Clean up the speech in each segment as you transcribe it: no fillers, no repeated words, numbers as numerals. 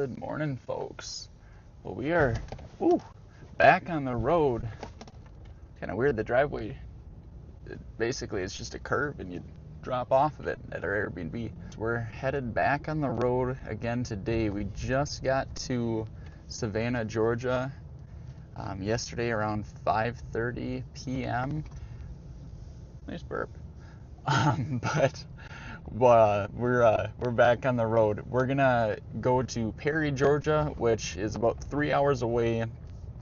Good morning, folks. Well, we are back on the road. Kind of weird, the driveway, basically it's just a curve and you drop off of it at our Airbnb. We're headed back on the road again today. We just got to Savannah, Georgia yesterday around 5:30 p.m. Nice burp. But we're back on the road. We're gonna go to Perry, Georgia, which is about 3 hours away,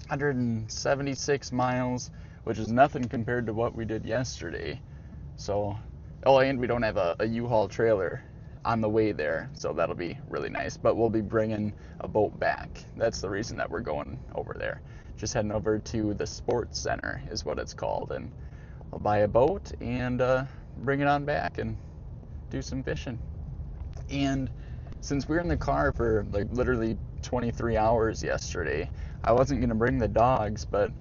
176 miles, which is nothing compared to what we did yesterday. So, and we don't have a U-Haul trailer on the way there, so that'll be really nice. But we'll be bringing a boat back. That's the reason that we're going over there. Just heading over to the sports center is what it's called, and I'll buy a boat and bring it on back and do some fishing. And since we were in the car for like literally 23 hours yesterday, I wasn't going to bring the dogs, but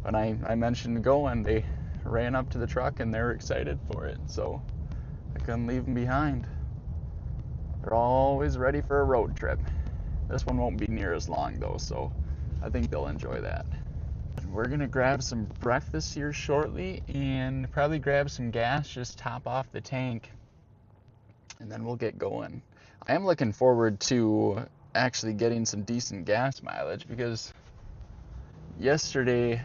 when I mentioned going, they ran up to the truck and they were excited for it, so I couldn't leave them behind. They're always ready for a road trip. This one won't be near as long though, so I think they'll enjoy that. We're gonna grab some breakfast here shortly and probably grab some gas, just top off the tank, and then we'll get going. I am looking forward to actually getting some decent gas mileage, because yesterday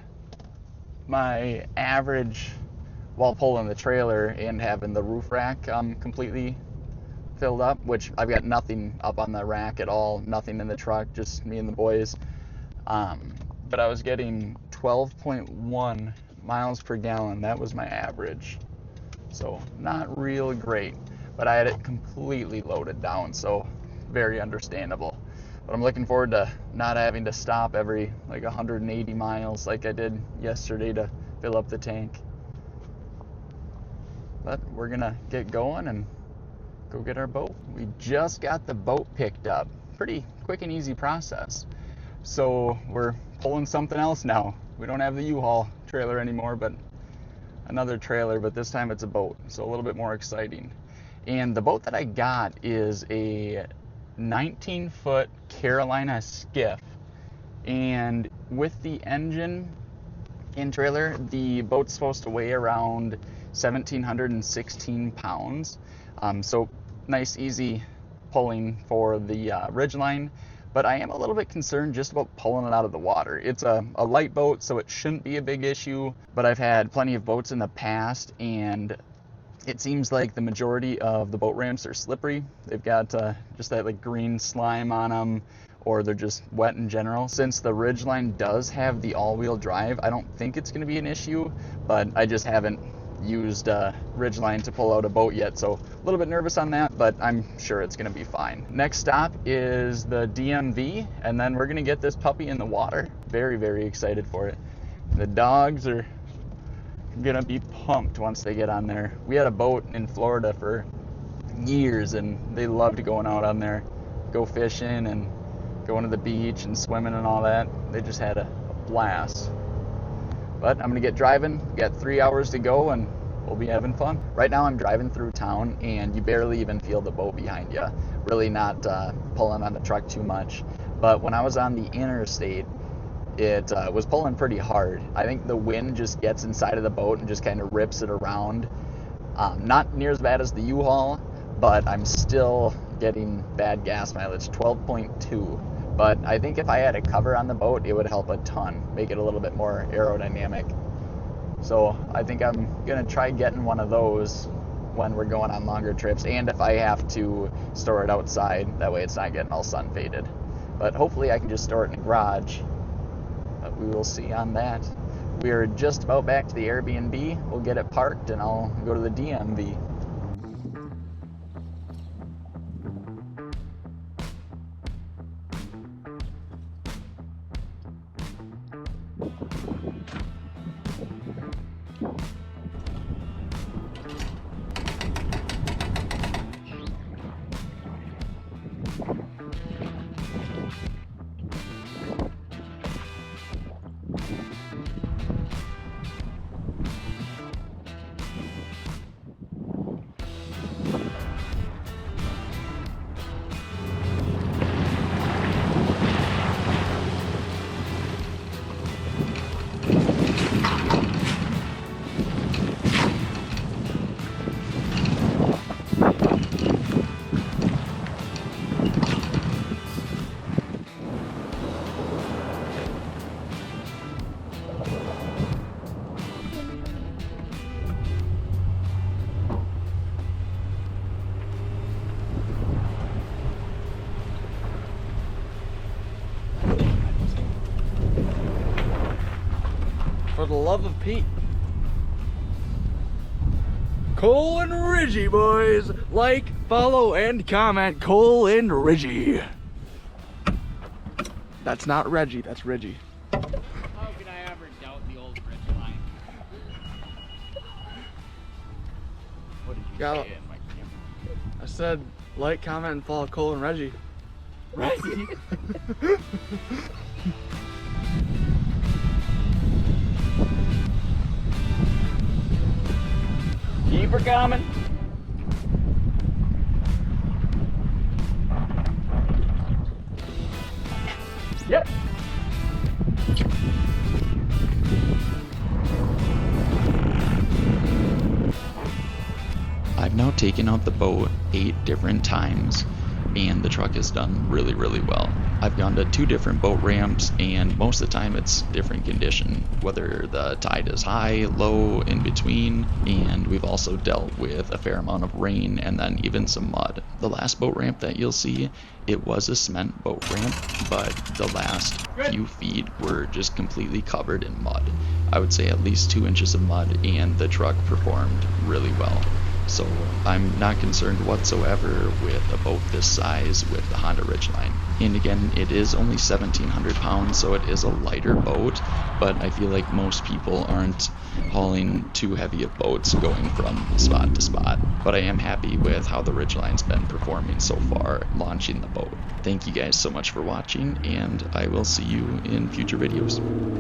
my average, while pulling the trailer and having the roof rack completely filled up, which I've got nothing up on the rack at all, nothing in the truck, just me and the boys, but I was getting 12.1 miles per gallon. That was my average, so not real great, but I had it completely loaded down, so very understandable. But I'm looking forward to not having to stop every like 180 miles like I did yesterday to fill up the tank. But we're gonna get going and go get our boat. We just got the boat picked up. Pretty quick and easy process. So we're pulling something else now. We don't have the U-Haul trailer anymore, but another trailer, but this time it's a boat, so a little bit more exciting. And the boat that I got is a 19-foot Carolina skiff, and with the engine and trailer, the boat's supposed to weigh around 1,716 pounds. So nice, easy pulling for the Ridgeline. But I am a little bit concerned just about pulling it out of the water. It's a light boat, so it shouldn't be a big issue, but I've had plenty of boats in the past, and it seems like the majority of the boat ramps are slippery. They've got just that like green slime on them, or they're just wet in general. Since the Ridgeline does have the all-wheel drive, I don't think it's going to be an issue, but I just haven't used Ridgeline to pull out a boat yet, so a little bit nervous on that, but I'm sure it's going to be fine. Next stop is the DMV, and then we're going to get this puppy in the water. Very, very excited for it. The dogs are gonna be pumped once they get on there. We had a boat in Florida for years, and they loved going out on there, go fishing and going to the beach and swimming and all that. They just had a blast. But I'm gonna get driving. We got 3 hours to go and we'll be having fun. Right now I'm driving through town and you barely even feel the boat behind you. Really not pulling on the truck too much. But when I was on the interstate, it was pulling pretty hard. I think the wind just gets inside of the boat and just kind of rips it around. Not near as bad as the U-Haul, but I'm still getting bad gas mileage, 12.2. But I think if I had a cover on the boat, it would help a ton, make it a little bit more aerodynamic. So I think I'm gonna try getting one of those when we're going on longer trips, and if I have to store it outside, that way it's not getting all sun faded. But hopefully I can just store it in the garage. But we will see on that. We're just about back to the Airbnb. We'll get it parked and I'll go to the DMV. For the love of Pete. Cole and Ridgie, boys. Like, follow, and comment. Cole and Ridgie. That's not Reggie, that's Ridgie. How could I ever doubt the old Ridgeline? What did you Yeah. say in my camera? I said, like, comment, and follow Cole and Reggie. Reggie! Keep her coming. Yep. I've now taken out the boat 8 different times, and the truck has done really, really well. I've gone to 2 different boat ramps, and most of the time it's different condition, whether the tide is high, low, in between, and we've also dealt with a fair amount of rain and then even some mud. The last boat ramp that you'll see, it was a cement boat ramp, but the last few feet were just completely covered in mud. I would say at least 2 inches of mud, and the truck performed really well. So I'm not concerned whatsoever with a boat this size with the Honda Ridgeline. And again, it is only 1,700 pounds, so it is a lighter boat, but I feel like most people aren't hauling too heavy of boats going from spot to spot. But I am happy with how the Ridgeline's been performing so far launching the boat. Thank you guys so much for watching, and I will see you in future videos.